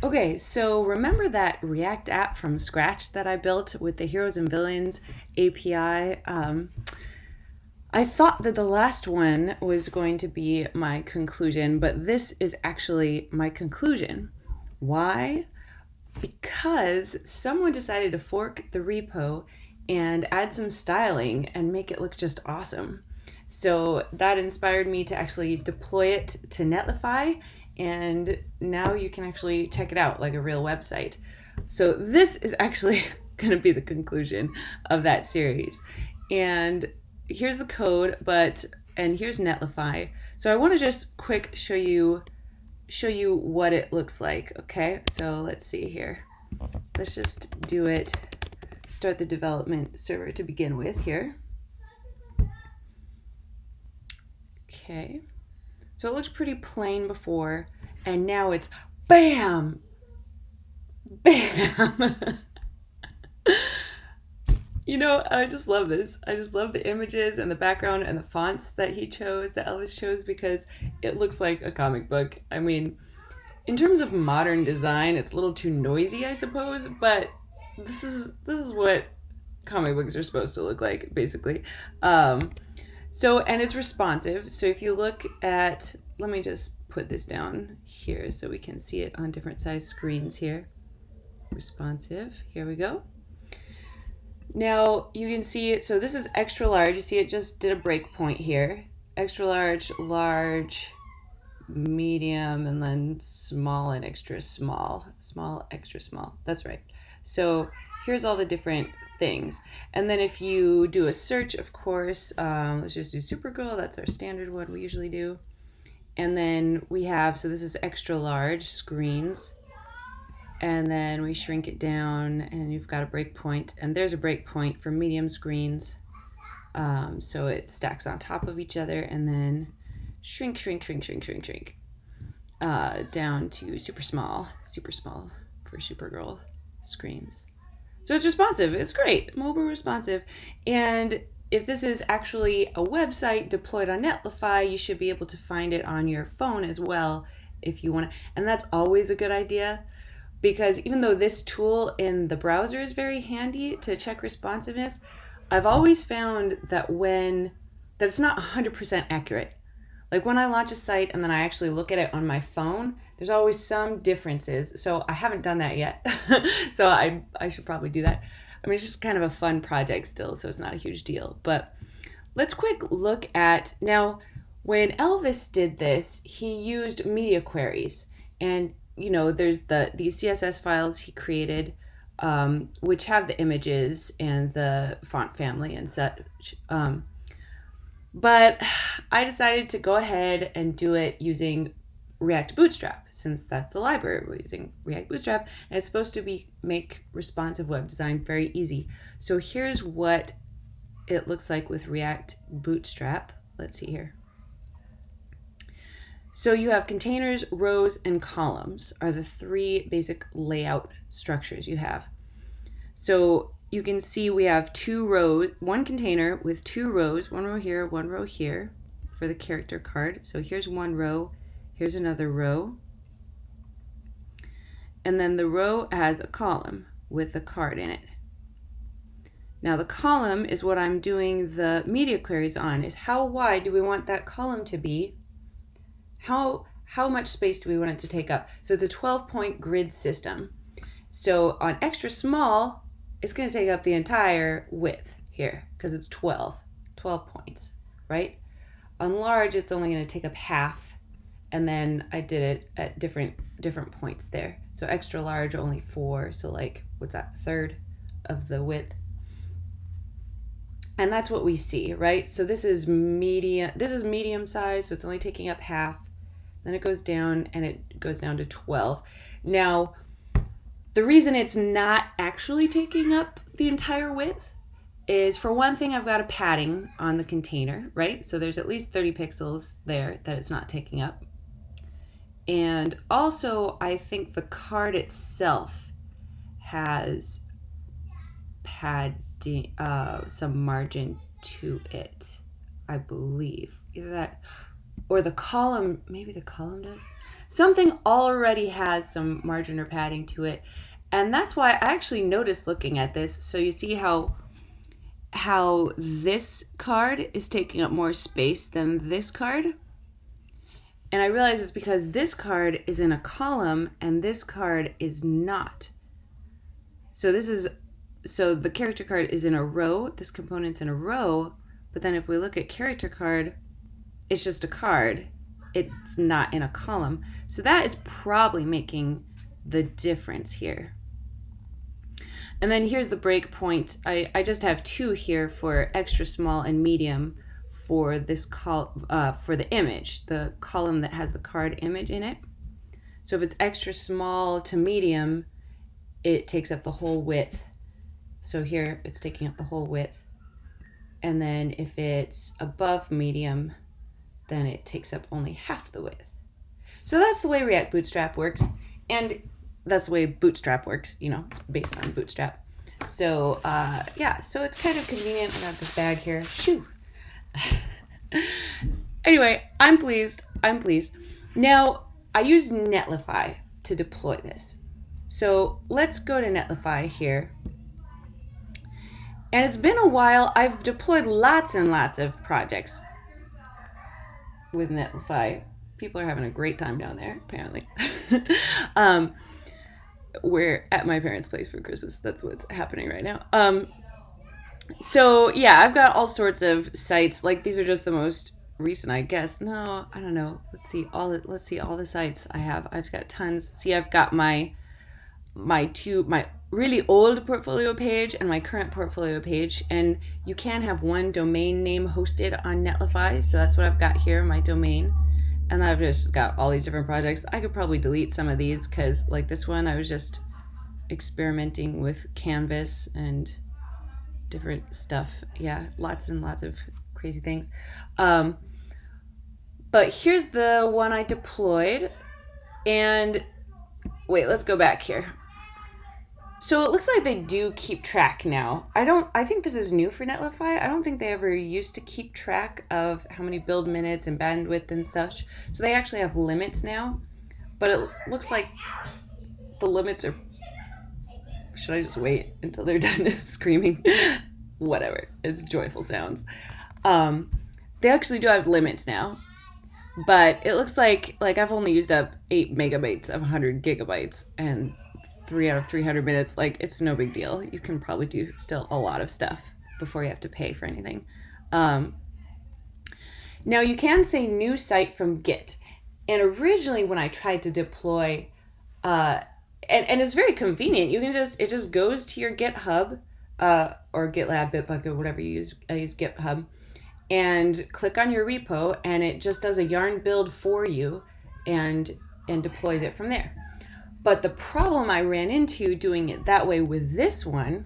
Okay, so remember that React app from scratch that I built with the Heroes and Villains API? I thought that the last one was going to be my conclusion, but this is actually my conclusion. Why? Because someone decided to fork the repo and add some styling and make it look just awesome. So that inspired me to actually deploy it to Netlify, and now you can actually check it out like a real website. So this is actually going to be the conclusion of that series. And here's the code, and here's Netlify. So I want to just quick show you what it looks like. Okay, so let's see here. Let's just do it. Start the development server to begin with here. Okay, so it looks pretty plain before, and now it's bam, bam. You know, I just love this. I just love the images and the background and the fonts that he chose, that Elvis chose, because it looks like a comic book. I mean, in terms of modern design, it's a little too noisy, I suppose, but this is what comic books are supposed to look like, basically. And it's responsive. So if you look at, let me just put this down here so we can see it on different size screens here. Responsive. Here we go. Now you can see it. So this is extra large. You see it just did a breakpoint here. Extra large, large, medium, and then small and extra small. Small, extra small. That's right. So here's all the different things. And then if you do a search, of course, let's just do Supergirl. That's our standard one we usually do. And then we have, so this is extra large screens. And then we shrink it down, and you've got a breakpoint. And there's a breakpoint for medium screens. So it stacks on top of each other, and then shrink, down to super small for Supergirl screens. So it's responsive. It's great. Mobile responsive. And if this is actually a website deployed on Netlify, you should be able to find it on your phone as well if you want to. And that's always a good idea, because even though this tool in the browser is very handy to check responsiveness, I've always found that it's not 100% accurate. Like when I launch a site and then I actually look at it on my phone, there's always some differences. So I haven't done that yet. So I should probably do that. I mean, it's just kind of a fun project still, so it's not a huge deal. But let's quick look at, now, when Elvis did this, he used media queries. And, you know, there's these CSS files he created, which have the images and the font family and such. But I decided to go ahead and do it using React Bootstrap, since that's the library. We're using React Bootstrap, and it's supposed to make responsive web design very easy. So here's what it looks like with React Bootstrap. Let's see here. So you have containers, rows, and columns are the three basic layout structures you have. So you can see we have two rows, one container with two rows, one row here for the character card. So here's one row, here's another row. And then the row has a column with the card in it. Now the column is what I'm doing the media queries on, is how wide do we want that column to be? How much space do we want it to take up? So it's a 12-point grid system. So on extra small, it's going to take up the entire width here because it's 12 points, right? On large, it's only going to take up half, and then I did it at different points there. So extra large, only 4, so like, what's that, a third of the width? And that's what we see, right? So this is medium size, so it's only taking up half. Then it goes down, and it goes down to 12. Now, the reason it's not actually taking up the entire width is, for one thing, I've got a padding on the container, right? So there's at least 30 pixels there that it's not taking up. And also, I think the card itself has padding, some margin to it, I believe. Either that or the column, maybe the column does. Something already has some margin or padding to it. And that's why I actually noticed looking at this. So you see how this card is taking up more space than this card? And I realize it's because this card is in a column and this card is not. So the character card is in a row, this component's in a row, but then if we look at character card, it's just a card. It's not in a column. So that is probably making the difference here. And then here's the breakpoint. I just have 2 here for extra small and medium for this for the image, the column that has the card image in it. So if it's extra small to medium, it takes up the whole width. So here it's taking up the whole width. And then if it's above medium, then it takes up only half the width. So that's the way React Bootstrap works. And that's the way Bootstrap works, it's based on Bootstrap. So yeah, so it's kind of convenient. I got this bag here. Shoo. Anyway, I'm pleased. Now, I use Netlify to deploy this. So let's go to Netlify here. And it's been a while. I've deployed lots and lots of projects with Netlify. People are having a great time down there, apparently. We're at my parents' place for Christmas. That's what's happening right now. So yeah, I've got all sorts of sites. Like these are just the most recent, I guess. No, I don't know. Let's see all the sites I have. I've got tons. See, I've got my really old portfolio page and my current portfolio page, and you can have one domain name hosted on Netlify. So that's what I've got here, my domain. And then I've just got all these different projects. I could probably delete some of these because like this one, I was just experimenting with Canvas and different stuff. Yeah, lots and lots of crazy things. But here's the one I deployed. And wait, let's go back here. So it looks like they do keep track now. I think this is new for Netlify. I don't think they ever used to keep track of how many build minutes and bandwidth and such. So they actually have limits now. But it looks like the limits are... Should I just wait until they're done screaming? Whatever. It's joyful sounds. They actually do have limits now. But it looks like I've only used up 8 megabytes of 100 gigabytes and 3 out of 300 minutes. Like, it's no big deal. You can probably do still a lot of stuff before you have to pay for anything. Now you can say new site from Git. And originally when I tried to deploy, and it's very convenient. You can it just goes to your GitHub, or GitLab, Bitbucket, whatever you use. I use GitHub. And click on your repo, and it just does a yarn build for you and deploys it from there. But the problem I ran into doing it that way with this one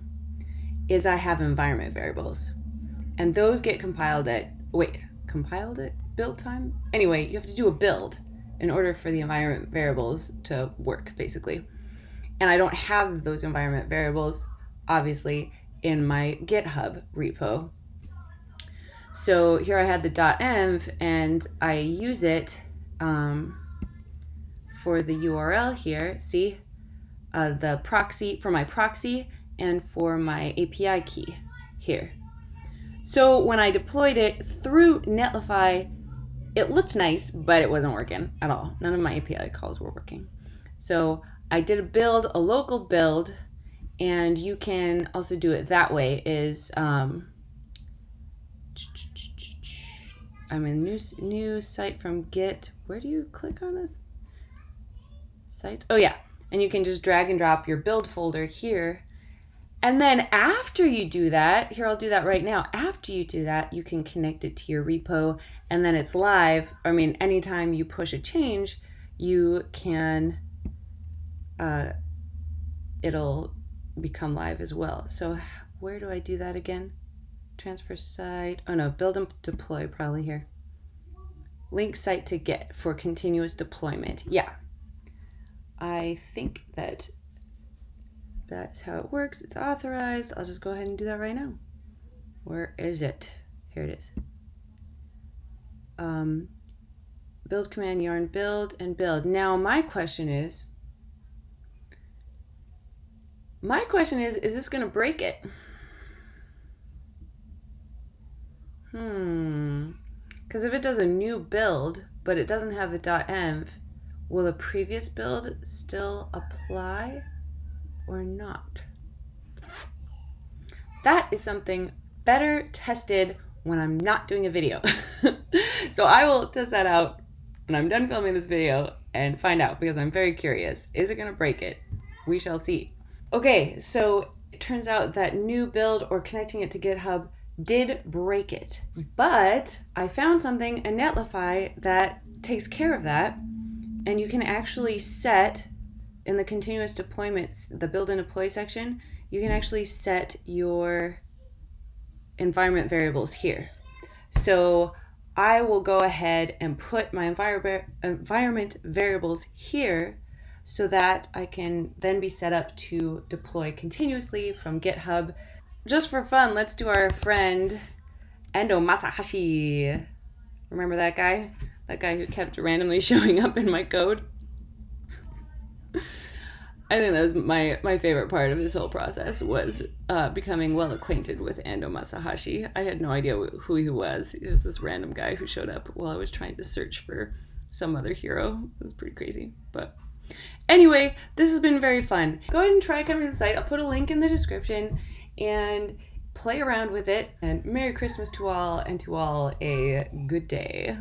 is I have environment variables. And those get compiled at build time? Anyway, you have to do a build in order for the environment variables to work, basically. And I don't have those environment variables, obviously, in my GitHub repo. So here I had the .env, and I use it for the URL here. See, the proxy for my proxy and for my API key here. So when I deployed it through Netlify, it looked nice, but it wasn't working at all. None of my API calls were working. So I did a local build, and you can also do it that way. I'm in new site from Git. Where do you click on this? Sites. Oh yeah. And you can just drag and drop your build folder here. And then after you do that, here, I'll do that right now. After you do that, you can connect it to your repo, and then it's live. I mean, anytime you push a change, you can, it'll become live as well. So where do I do that again? Transfer site. Oh no, build and deploy probably here. Link site to Git for continuous deployment. Yeah. I think that's how it works. It's authorized. I'll just go ahead and do that right now. Where is it? Here it is. build command yarn build and build. Now my question is this going to break it? Because if it does a new build, but it doesn't have the .env, will the previous build still apply or not? That is something better tested when I'm not doing a video. So I will test that out when I'm done filming this video and find out, because I'm very curious. Is it going to break it? We shall see. Okay, so it turns out that new build or connecting it to GitHub did break it. But I found something in Netlify that takes care of that. And you can actually set, in the continuous deployments, the build and deploy section, you can actually set your environment variables here. So I will go ahead and put my environment variables here so that I can then be set up to deploy continuously from GitHub. Just for fun, let's do our friend Endo Masahashi. Remember that guy? That guy who kept randomly showing up in my code? I think that was my favorite part of this whole process, was becoming well acquainted with Ando Masahashi. I had no idea who he was. It was this random guy who showed up while I was trying to search for some other hero. It was pretty crazy. But anyway, this has been very fun. Go ahead and try coming to the site. I'll put a link in the description and play around with it. And Merry Christmas to all, and to all a good day.